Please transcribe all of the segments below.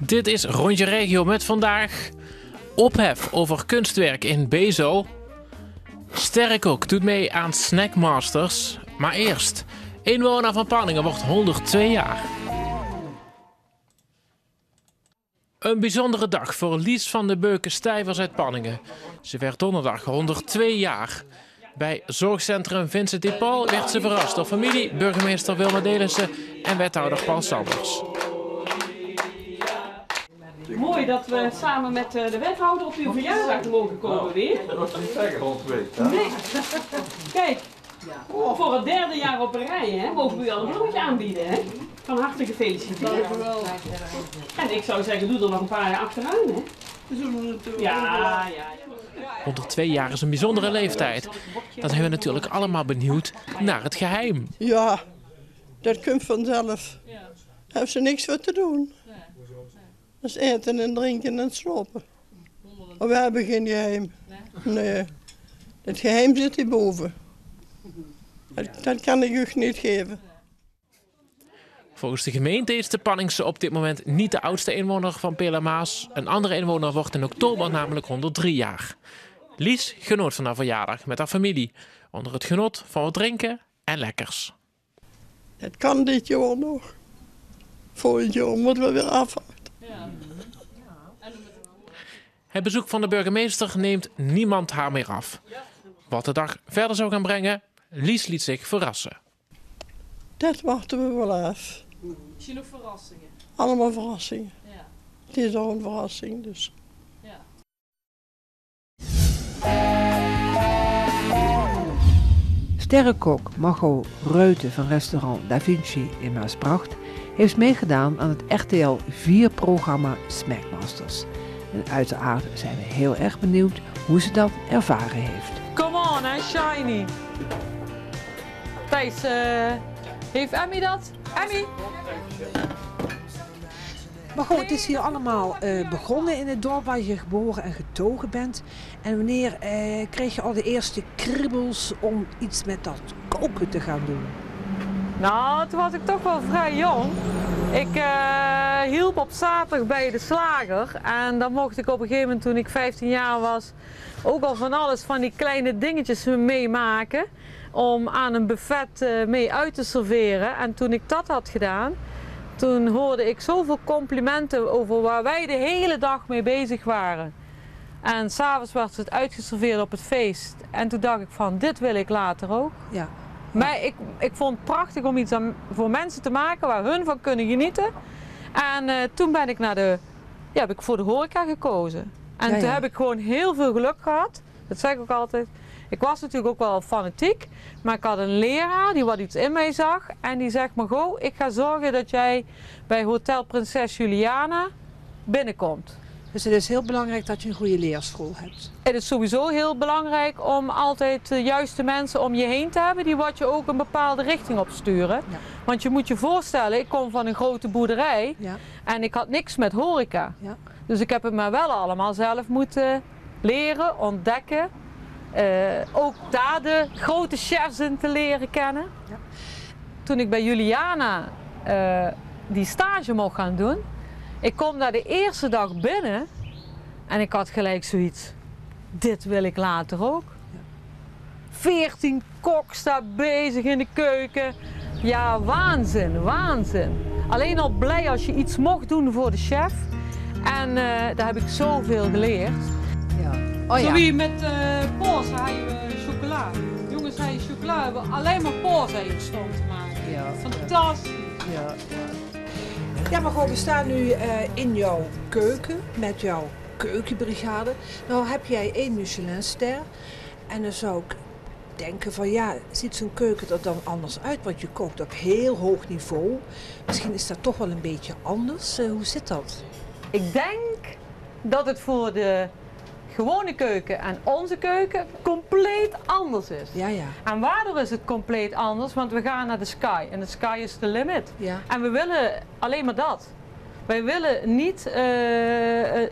Dit is Rondje Regio met vandaag ophef over kunstwerk in Bezo. Sterrenkook doet mee aan Snackmasters. Maar eerst, inwoner van Panningen wordt 102 jaar. Een bijzondere dag voor Lies van de Beuken-Stijvers uit Panningen. Ze werd donderdag 102 jaar. Bij zorgcentrum Vincent de Paul werd ze verrast door familie, burgemeester Wilma Delissen en wethouder Paul Sanders. Mooi dat we samen met de wethouder op uw verjaardag mogen komen weer. Dat was niet zeggen ontweet, hè? Nee. Kijk, voor het derde jaar op een rij hè, mogen we u al een bloemetje aanbieden. Hè? Van harte gefeliciteerd. En ik zou zeggen, doe er nog een paar jaar achteraan. Hè? Ja. 102 jaar is een bijzondere leeftijd. Dan zijn we natuurlijk allemaal benieuwd naar het geheim. Ja, dat komt vanzelf. Daar hebben ze niks voor te doen. Dat is eten en drinken en slapen. Maar we hebben geen geheim. Nee. Het geheim zit hierboven. Dat kan ik u niet geven. Volgens de gemeente is de Panningse op dit moment niet de oudste inwoner van Pelamaas. Een andere inwoner wordt in oktober namelijk 103 jaar. Lies genoot van haar verjaardag met haar familie. Onder het genot van wat drinken en lekkers. Het kan dit jaar nog. Volgend jaar moeten we weer afwachten. Het bezoek van de burgemeester neemt niemand haar meer af. Wat de dag verder zou gaan brengen, Lies liet zich verrassen. Dat wachten we wel af. Is je nog verrassingen? Allemaal verrassingen. Ja. Het is al een verrassing dus. Ja. Sterrenkok Margot Ruiten van restaurant Da Vinci in Maasbracht heeft meegedaan aan het RTL 4-programma Snackmasters. En uiteraard zijn we heel erg benieuwd hoe ze dat ervaren heeft. Come on, hè, shiny. Thijs, heeft Emmy dat? Emmy? Maar goed, het is hier allemaal begonnen in het dorp waar je geboren en getogen bent. En wanneer kreeg je al de eerste kriebels om iets met dat koken te gaan doen? Nou, toen was ik toch wel vrij jong. Ik hielp op zaterdag bij de slager. En dan mocht ik op een gegeven moment, toen ik 15 jaar was, ook al van alles van die kleine dingetjes meemaken. Om aan een buffet mee uit te serveren. En toen ik dat had gedaan, toen hoorde ik zoveel complimenten over waar wij de hele dag mee bezig waren. En s'avonds werd het uitgeserveerd op het feest. En toen dacht ik van, dit wil ik later ook. Ja. Maar ik vond het prachtig om iets voor mensen te maken waar hun van kunnen genieten. En toen ben ik heb ik voor de horeca gekozen. En toen heb ik gewoon heel veel geluk gehad. Dat zeg ik ook altijd. Ik was natuurlijk ook wel fanatiek. Maar ik had een leraar die wat iets in mij zag. En die zegt, Margot, ik ga zorgen dat jij bij Hotel Prinses Juliana binnenkomt. Dus het is heel belangrijk dat je een goede leerschool hebt. Het is sowieso heel belangrijk om altijd de juiste mensen om je heen te hebben die wat je ook een bepaalde richting opsturen. Ja. Want je moet je voorstellen, ik kom van een grote boerderij en ik had niks met horeca. Ja. Dus ik heb het maar wel allemaal zelf moeten leren, ontdekken. Ook daar de grote chefs in te leren kennen. Ja. Toen ik bij Juliana die stage mocht gaan doen, ik kom daar de eerste dag binnen en ik had gelijk zoiets. Dit wil ik later ook. 14 koks daar bezig in de keuken. Ja, waanzin, waanzin. Alleen al blij als je iets mocht doen voor de chef. En daar heb ik zoveel geleerd. Ja. Oh, ja. Zo wie met poos had je chocola. Jongens, had je chocola, hebben alleen maar poos stond te maken. Ja. Fantastisch. Ja. Ja, maar gewoon, we staan nu in jouw keuken met jouw keukenbrigade. Nou heb jij 1 Michelinster. En dan zou ik denken van ja, ziet zo'n keuken er dan anders uit? Want je kookt op heel hoog niveau. Misschien is dat toch wel een beetje anders. Hoe zit dat? Ik denk dat het voor de gewone keuken en onze keuken compleet anders is. Ja, ja. En waardoor is het compleet anders? Want we gaan naar de sky en de sky is de limit. Ja. En we willen alleen maar dat. Wij willen niet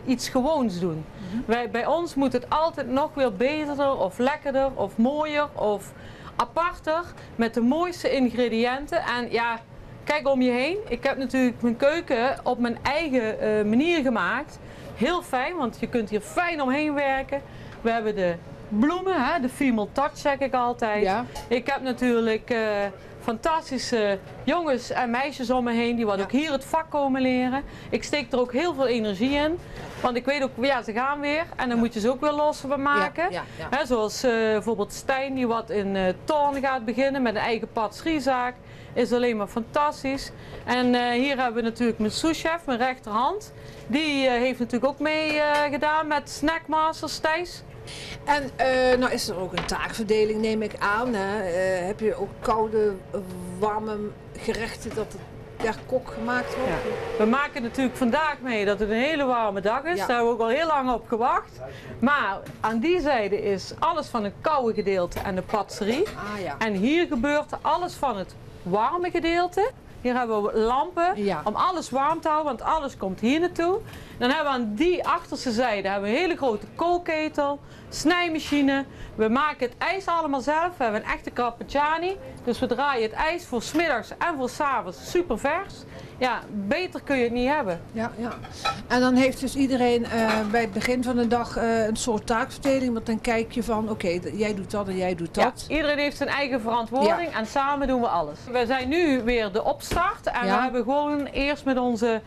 iets gewoons doen. Bij ons moet het altijd nog weer beter of lekkerder of mooier of aparter met de mooiste ingrediënten. En ja, Kijk om je heen. Ik heb natuurlijk mijn keuken op mijn eigen manier gemaakt. Heel fijn, want je kunt hier fijn omheen werken. We hebben de bloemen, hè, de female touch zeg ik altijd. Ja. Ik heb natuurlijk fantastische jongens en meisjes om me heen die wat ook hier het vak komen leren. Ik steek er ook heel veel energie in. Want ik weet ook, ja, ze gaan weer en dan moet je ze ook weer los maken. Hè, zoals bijvoorbeeld Stijn die wat in Thorn gaat beginnen met een eigen patisseriezaak. Is alleen maar fantastisch. En hier hebben we natuurlijk mijn souschef, mijn rechterhand. Die heeft natuurlijk ook mee gedaan met Snackmasters, Thijs. En nou is er ook een taakverdeling, neem ik aan. Hè? Heb je ook koude, warme gerechten dat het per kok gemaakt wordt? Ja. We maken natuurlijk vandaag mee dat het een hele warme dag is. Daar hebben we ook al heel lang op gewacht. Maar aan die zijde is alles van het koude gedeelte en de patisserie. En hier gebeurt alles van het warme gedeelte. Hier hebben we lampen om alles warm te houden, want alles komt hier naartoe. Dan hebben we aan die achterste zijde hebben we een hele grote kookketel, snijmachine. We maken het ijs allemaal zelf. We hebben een echte Carpacciani. Dus we draaien het ijs voor 's middags en voor 's avonds super vers. Ja, beter kun je het niet hebben. Ja. En dan heeft dus iedereen bij het begin van de dag een soort taakverdeling. Want dan kijk je van, oké, jij doet dat en jij doet dat. Ja, iedereen heeft zijn eigen verantwoording en samen doen we alles. We zijn nu weer de opstart en we hebben gewoon eerst met onze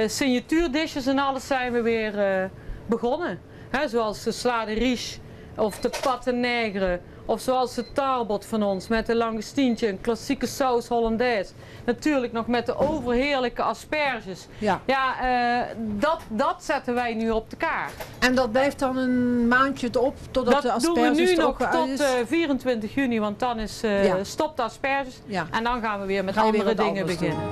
signatuurdishes en alles zijn we weer begonnen. Hè, zoals de salade riche of de pâte nègre. Of zoals de tarbot van ons met een langostientje, een klassieke saus Hollandaise. Natuurlijk nog met de overheerlijke asperges. Dat zetten wij nu op de kaart. En dat blijft dan een maandje op totdat de asperges dat doen we nu nog tot 24 juni, want dan is stopt de asperges. Ja. En dan gaan we weer met andere dingen beginnen.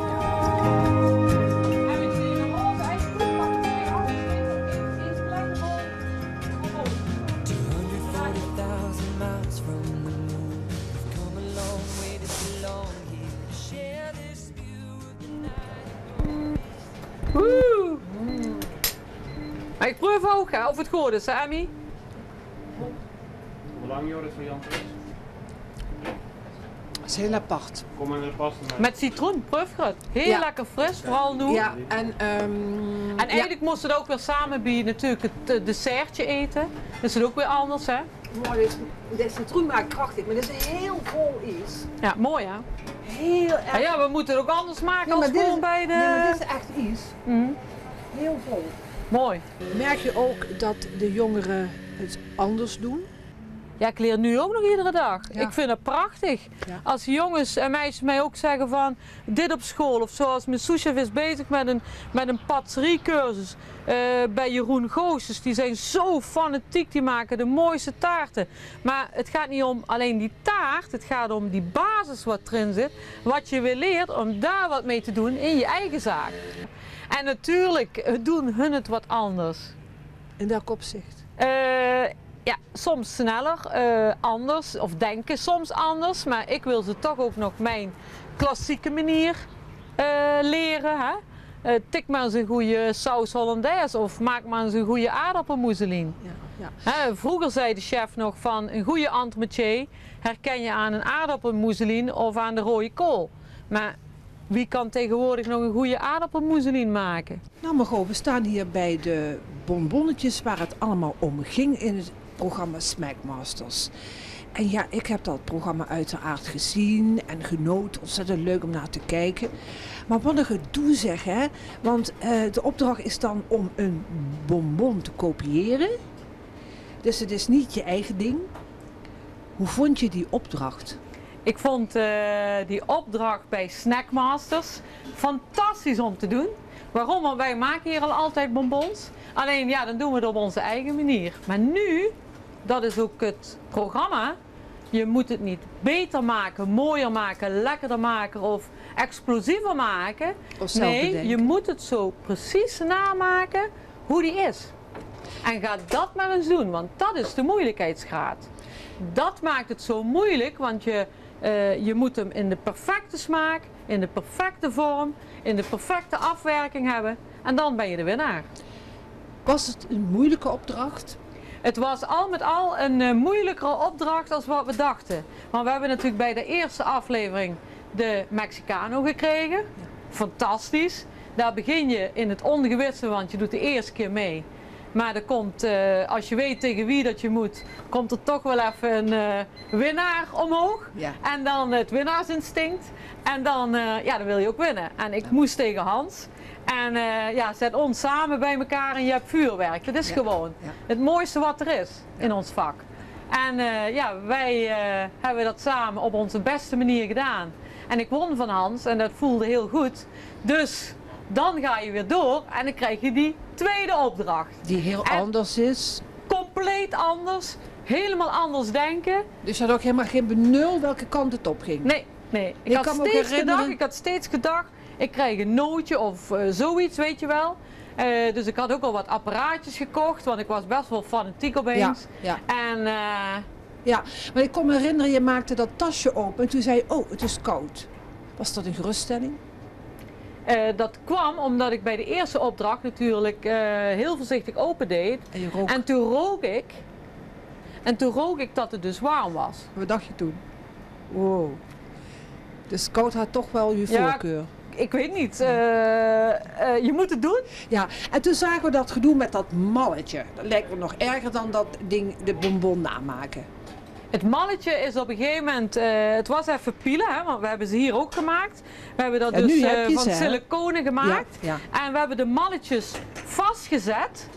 Maar ik proef ook of het goed is, hè, Emmy? Hoe lang joh dit voor Jan is? Dat is heel apart. Kom in de pasta mee. Met citroen, proefgrut. Heel lekker fris, vooral nu. Ja, en eigenlijk moest het ook weer samen bij natuurlijk het dessertje eten. Dat is het ook weer anders, hè? Mooi, dit citroen maakt krachtig, maar dit is heel vol is. Ja, mooi hè? Heel erg. Ja, we moeten het ook anders maken als gewoon bij de... Nee, maar dit is echt iets. Heel vol. Mooi. Merk je ook dat de jongeren het anders doen? Ja, ik leer nu ook nog iedere dag. Ja. Ik vind het prachtig. Ja. Als jongens en meisjes mij ook zeggen van dit op school. Of zoals mijn souschef is bezig met een patisseriecursus bij Jeroen Goossens. Die zijn zo fanatiek, die maken de mooiste taarten. Maar het gaat niet om alleen die taart. Het gaat om die basis wat erin zit. Wat je weer leert om daar wat mee te doen in je eigen zaak. En natuurlijk doen hun het wat anders. In welk opzicht? Ja, soms sneller, anders of denken soms anders. Maar ik wil ze toch ook nog mijn klassieke manier leren. Hè? Tik maar eens een goede saus Hollandaise of maak maar eens een goede aardappelmousseline. Vroeger zei de chef nog van een goede entremetier herken je aan een aardappelmousseline of aan de rode kool. Maar wie kan tegenwoordig nog een goede aardappelmousseline maken? Nou Margot, we staan hier bij de bonbonnetjes waar het allemaal om ging in het programma Smackmasters. En ja, ik heb dat programma uiteraard gezien en genoten. Ontzettend leuk om naar te kijken. Maar wat een gedoe zeg, hè? Want de opdracht is dan om een bonbon te kopiëren. Dus het is niet je eigen ding. Hoe vond je die opdracht? Ik vond die opdracht bij Snackmasters fantastisch om te doen. Waarom? Want wij maken hier al altijd bonbons. Alleen ja, dan doen we het op onze eigen manier. Maar nu, dat is ook het programma. Je moet het niet beter maken, mooier maken, lekkerder maken of explosiever maken. Nee, je moet het zo precies namaken hoe die is. En ga dat maar eens doen, want dat is de moeilijkheidsgraad. Dat maakt het zo moeilijk, want je moet hem in de perfecte smaak, in de perfecte vorm, in de perfecte afwerking hebben. En dan ben je de winnaar. Was het een moeilijke opdracht? Het was al met al een moeilijkere opdracht dan wat we dachten. Want we hebben natuurlijk bij de eerste aflevering de Mexicano gekregen. Fantastisch. Daar begin je in het ongewisse, want je doet de eerste keer mee. Maar er komt, als je weet tegen wie dat je moet, komt er toch wel even een winnaar omhoog. Ja. En dan het winnaarsinstinct. En dan, dan wil je ook winnen. En ik moest tegen Hans. En zet ons samen bij elkaar en je hebt vuurwerk. Dat is gewoon het mooiste wat er is in ons vak. En wij hebben dat samen op onze beste manier gedaan. En ik won van Hans en dat voelde heel goed. Dus dan ga je weer door en dan krijg je die tweede opdracht. Die heel anders is. Compleet anders, helemaal anders denken. Dus je had ook helemaal geen benul welke kant het op ging? Nee. Ik had steeds gedacht, ik krijg een nootje of zoiets, weet je wel. Dus ik had ook al wat apparaatjes gekocht, want ik was best wel fanatiek opeens. Ja. En, ja, maar ik kon me herinneren, je maakte dat tasje open en toen zei je, oh, het is koud. Was dat een geruststelling? Dat kwam omdat ik bij de eerste opdracht natuurlijk heel voorzichtig opendeed. En je rook. En toen rook ik dat het dus warm was. Wat dacht je toen? Wow. Dus koud had toch wel je voorkeur. Ik weet niet. Je moet het doen. Ja, en toen zagen we dat gedoe met dat malletje. Dat lijkt me nog erger dan dat ding, de bonbon namaken. Het malletje is op een gegeven moment, het was even pielen, hè, want we hebben ze hier ook gemaakt. We hebben dat dus van siliconen gemaakt. Ja. En we hebben de malletjes vastgezet,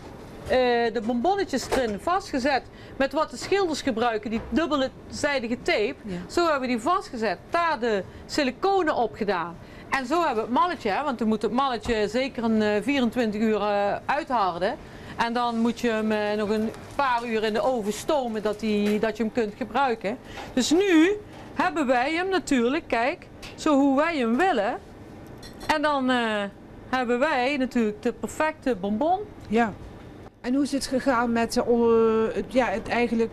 de bonbonnetjes erin vastgezet met wat de schilders gebruiken, die dubbelzijdige tape. Ja. Zo hebben we die vastgezet, daar de siliconen op gedaan. En zo hebben we het malletje, hè, want we moeten het malletje zeker een 24 uur uitharden. En dan moet je hem nog een paar uur in de oven stomen dat je hem kunt gebruiken. Dus nu hebben wij hem natuurlijk, kijk, zo hoe wij hem willen. En dan hebben wij natuurlijk de perfecte bonbon. Ja. En hoe is het gegaan met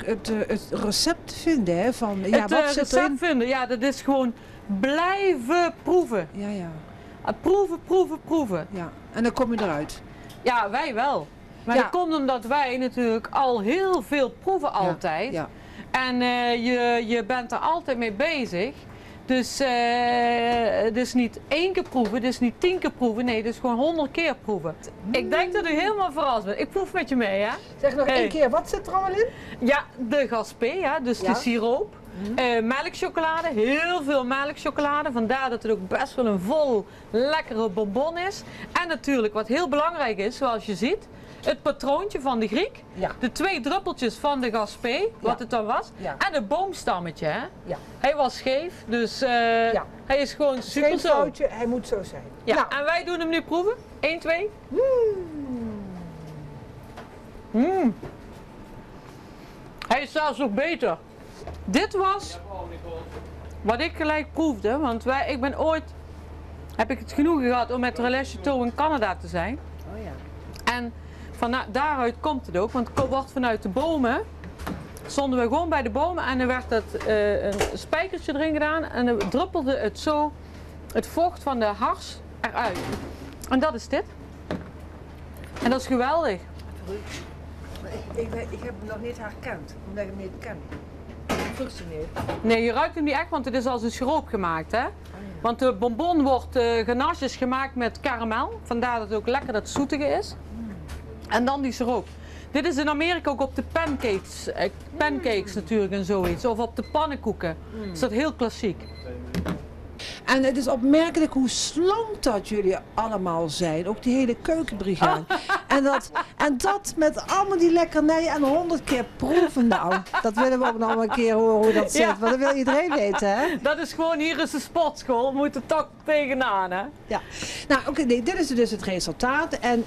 het recept vinden? Hè? Van, ja, Het wat zit recept erin? vinden, ja, dat is gewoon blijven proeven. Ja. Proeven. Ja. En dan kom je eruit. Ja, wij wel. Maar Ja. dat komt omdat wij natuurlijk al heel veel proeven altijd. Ja. En je bent er altijd mee bezig. Dus niet 1 keer proeven, dus niet 10 keer proeven. Nee, dus gewoon 100 keer proeven. Ik denk dat u helemaal verrast bent. Ik proef met je mee, hè? Zeg nog 1 keer, wat zit er allemaal in? Ja, de gaspé, ja, dus de siroop. Melkchocolade, heel veel melkchocolade. Vandaar dat het ook best wel een vol, lekkere bonbon is. En natuurlijk, wat heel belangrijk is, zoals je ziet, het patroontje van de Griek. Ja. De 2 druppeltjes van de gaspé, wat het dan was. Ja. En het boomstammetje, hè. Ja. Hij was scheef, dus hij is gewoon super Geen zo. foutje, hij moet zo zijn. Ja, Nou, en wij doen hem nu proeven. 1, 2. Hij is zelfs nog beter. Dit was wat ik gelijk proefde, want heb ik het genoegen gehad om met Relais Chateau in Canada te zijn. Oh ja. En daaruit komt het ook, want het wordt vanuit de bomen. Stonden we gewoon bij de bomen en er werd een spijkertje erin gedaan en dan druppelde het vocht van de hars eruit. En dat is dit. En dat is geweldig. Ik heb hem nog niet herkend, omdat ik hem niet ken. Functioneert. Nee, je ruikt hem niet echt, want het is als een siroop gemaakt, hè? Want de bonbon wordt ganache is gemaakt met karamel. Vandaar dat het ook lekker dat zoetige is. En dan die siroop. Dit is in Amerika ook op de pancakes natuurlijk en zoiets. Of op de pannenkoeken. Is dat heel klassiek. En het is opmerkelijk hoe slank dat jullie allemaal zijn. Ook die hele keukenbrigade. En dat met allemaal die lekkernijen en 100 keer proeven. Nou, dat willen we ook nog een keer horen hoe dat zit. Ja. Want dat wil iedereen weten, hè? Dat is gewoon, hier is de sportschool. We moeten toch tegenaan, hè? Ja. Nou, oké, nee, dit is dus het resultaat. En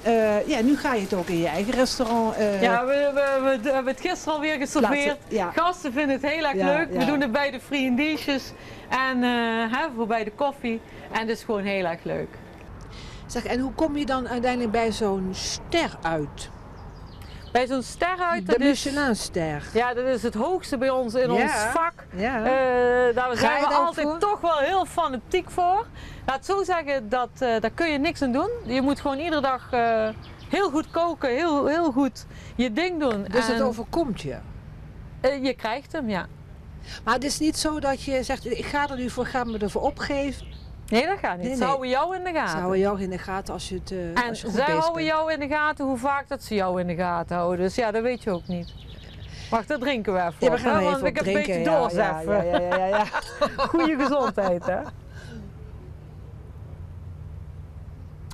nu ga je het ook in je eigen restaurant... Ja, we hebben het gisteren alweer geserveerd. Ja. Gasten vinden het heel erg leuk. We doen het bij de vriendiesjes en voor bij de koffie. En het is gewoon heel erg leuk. Zeg, en hoe kom je dan uiteindelijk bij zo'n ster uit? Bij zo'n ster uit, De Michelinster. Ja, dat is het hoogste bij ons in ons vak. Ja. Daar zijn we altijd toch wel heel fanatiek voor. Laat zo zeggen, daar kun je niks aan doen. Je moet gewoon iedere dag heel goed koken, heel goed je ding doen. Dus het overkomt je? Je krijgt hem, ja. Maar het is niet zo dat je zegt, ik ga er nu voor, ga me ervoor opgeven. Nee, dat gaat niet. Nee, Ze houden jou in de gaten. Ze houden jou in de gaten als je het En als je goed zij bezig houden bent. jou in de gaten hoe vaak dat ze jou in de gaten houden. Dus ja, dat weet je ook niet. Wacht, dat drinken we even Ja, we op, gaan hè, even want op ik heb een drinken, beetje ja, dorst ja, even. ja. Goeie gezondheid, hè.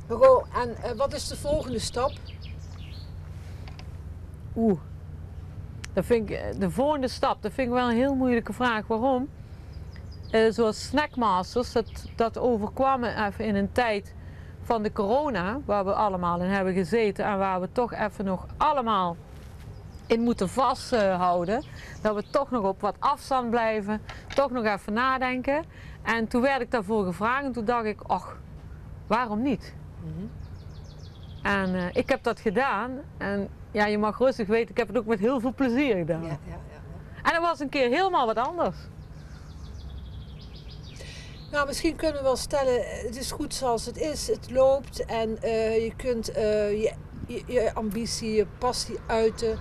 Ro, en wat is de volgende stap? Dat vind ik, de volgende stap, dat vind ik wel een heel moeilijke vraag. Waarom? Zoals Snackmasters, dat overkwam even in een tijd van de corona, waar we allemaal in hebben gezeten en waar we toch even nog allemaal in moeten vasthouden. Dat we toch nog op wat afstand blijven, toch nog even nadenken. En toen werd ik daarvoor gevraagd en toen dacht ik, ach, waarom niet? En ik heb dat gedaan en ja, je mag rustig weten, ik heb het ook met heel veel plezier gedaan. Ja. En dat was een keer helemaal wat anders. Nou, misschien kunnen we wel stellen, het is goed zoals het is, het loopt en je kunt je ambitie, je passie uiten.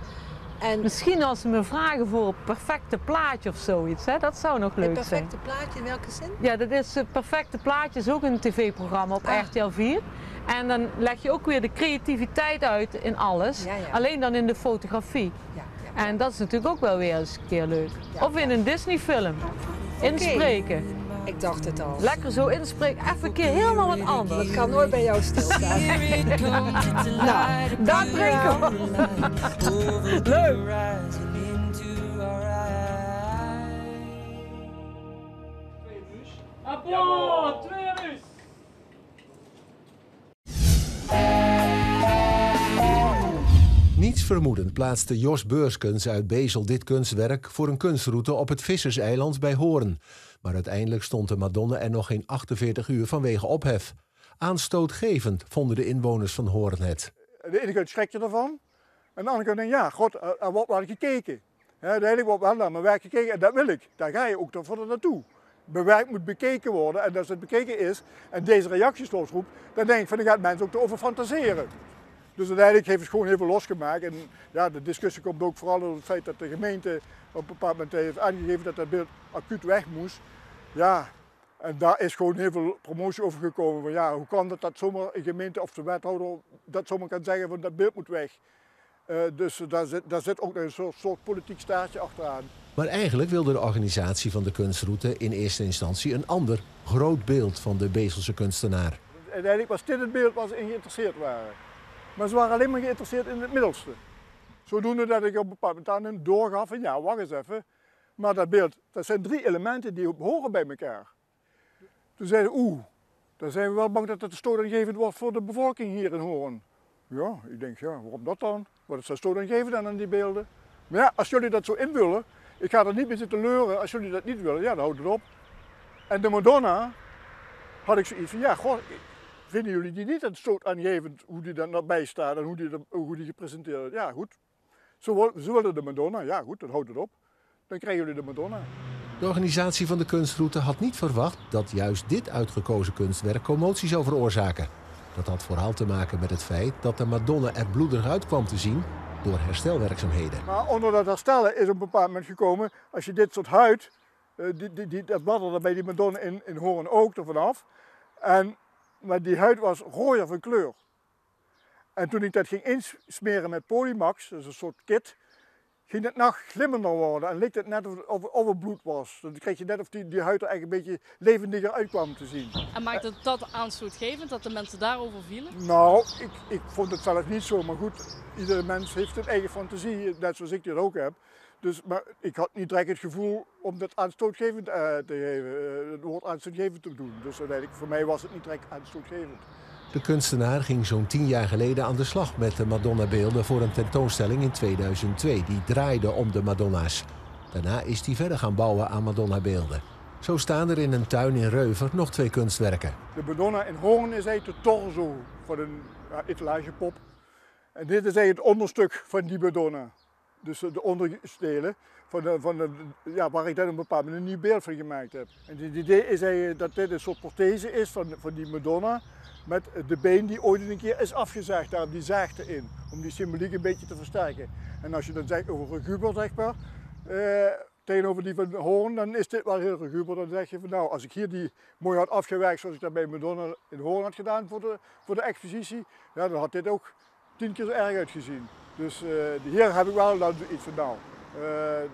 En Misschien als ze me vragen voor een perfecte plaatje of zoiets, hè? Dat zou nog een leuk zijn. perfecte plaatje, in welke zin? Ja, dat is perfecte plaatje, is ook een tv-programma op RTL 4. En dan leg je ook weer de creativiteit uit in alles, Ja. alleen dan in de fotografie. Ja. En dat is natuurlijk ook wel weer eens een keer leuk. Ja. Of in een Disney-film. Inspreken. Ik dacht het al. Lekker zo inspreken, even een keer helemaal wat anders. Dat kan nooit bij jou stilstaan. Nou, daar drinken we. Leuk. Applaus! 2 uur! Niets vermoedend plaatste Jos Beurskens uit Bezel dit kunstwerk voor een kunstroute op het Visserseiland bij Hoorn. Maar uiteindelijk stond de Madonna er nog geen 48 uur vanwege ophef. Aanstootgevend vonden de inwoners van Hoorn het. Aan de ene kant schrik je ervan. En aan de andere kant denk je, ja, god, er wordt wel gekeken. Uiteindelijk wordt wel naar mijn werk gekeken en dat wil ik. Daar ga je ook dan voor naartoe. Mijn werk moet bekeken worden en als het bekeken is en deze reacties losroept, dan denk ik van, dan gaat mensen ook erover fantaseren. Dus uiteindelijk heeft het gewoon heel veel losgemaakt. En ja, de discussie komt ook vooral door het feit dat de gemeente op een bepaald moment heeft aangegeven dat dat beeld acuut weg moest. Ja, en daar is gewoon heel veel promotie over gekomen. Van, ja, hoe kan dat zomaar een gemeente of de wethouder dat zomaar kan zeggen van dat beeld moet weg. Dus daar zit ook een soort politiek staartje achteraan. Maar eigenlijk wilde de organisatie van de kunstroute in eerste instantie een ander groot beeld van de Bezelse kunstenaar. Uiteindelijk was dit het beeld waar ze in geïnteresseerd waren. Maar ze waren alleen maar geïnteresseerd in het middelste. Zodoende dat ik op een bepaald moment aan hen doorgaf van ja, wacht eens even. Maar dat beeld, dat zijn 3 elementen die horen bij elkaar. Toen zeiden we, dan zijn we wel bang dat het stootaangevend wordt voor de bevolking hier in Hoorn. Ja, ik denk, ja, waarom dat dan? Wat is dat stootaangevend aan die beelden? Maar ja, als jullie dat zo invullen, ik ga er niet mee zitten leuren. Als jullie dat niet willen, ja, dan houdt het op. En de Madonna had ik zoiets van, ja, goh, vinden jullie die niet stootaangevend hoe die er bij staat en hoe die gepresenteerd wordt? Ja, goed. Ze willen de Madonna, ja goed, dan houdt het op. Dan krijgen jullie de Madonna. De organisatie van de kunstroute had niet verwacht dat juist dit uitgekozen kunstwerk commotie zou veroorzaken. Dat had vooral te maken met het feit dat de Madonna er bloederig uit kwam te zien door herstelwerkzaamheden. Maar onder dat herstellen is op een bepaald moment gekomen, als je dit soort huid, dat bladderde bij die Madonna in Hoorn ook er vanaf. Maar die huid was rooier van kleur. En toen ik dat ging insmeren met Polymax, dat is een soort kit, ging het nog glimmender worden en leek het net of het bloed was. Dan kreeg je net of die huid er eigenlijk een beetje levendiger uitkwam te zien. En maakte dat aanstootgevend, dat de mensen daarover vielen? Nou, ik vond het zelf niet zo, maar goed, iedere mens heeft een eigen fantasie, net zoals ik dit ook heb. Dus, maar ik had niet direct het gevoel om dat aanstootgevend te geven, het woord aanstootgevend te doen. Dus uiteindelijk, voor mij was het niet direct aanstootgevend. De kunstenaar ging zo'n 10 jaar geleden aan de slag met de Madonna-beelden voor een tentoonstelling in 2002. Die draaide om de Madonna's. Daarna is hij verder gaan bouwen aan Madonna-beelden. Zo staan er in een tuin in Reuver nog 2 kunstwerken. De Madonna in Hoorn is eigenlijk de torso van een etalagepop. En dit is eigenlijk het onderstuk van die Madonna. Dus de onderdelen waar ik dan op een bepaald moment een nieuw beeld van gemaakt heb. En het idee is eigenlijk dat dit een soort prothese is van die Madonna met de been die ooit een keer is afgezaagd, daar die zaagte in. Om die symboliek een beetje te versterken. En als je dan zegt over een Hubert, zeg maar, tegenover die van Hoorn, dan is dit wel heel ruguber. Dan zeg je van nou, als ik hier die mooi had afgewerkt zoals ik dat bij Madonna in Hoorn had gedaan voor de expositie, ja, dan had dit ook 10 keer zo erg uitgezien. Dus hier heb ik wel dan iets van nou.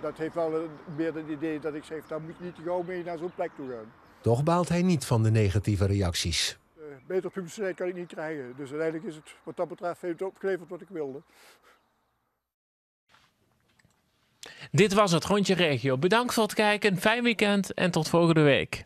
Dat heeft wel meer het idee dat ik zeg, daar moet je niet te gauw mee naar zo'n plek toe gaan. Toch baalt hij niet van de negatieve reacties. Beter publiciteit kan ik niet krijgen. Dus uiteindelijk is het wat dat betreft heeft het opgeleverd wat ik wilde. Dit was het Rondje Regio. Bedankt voor het kijken, fijn weekend en tot volgende week.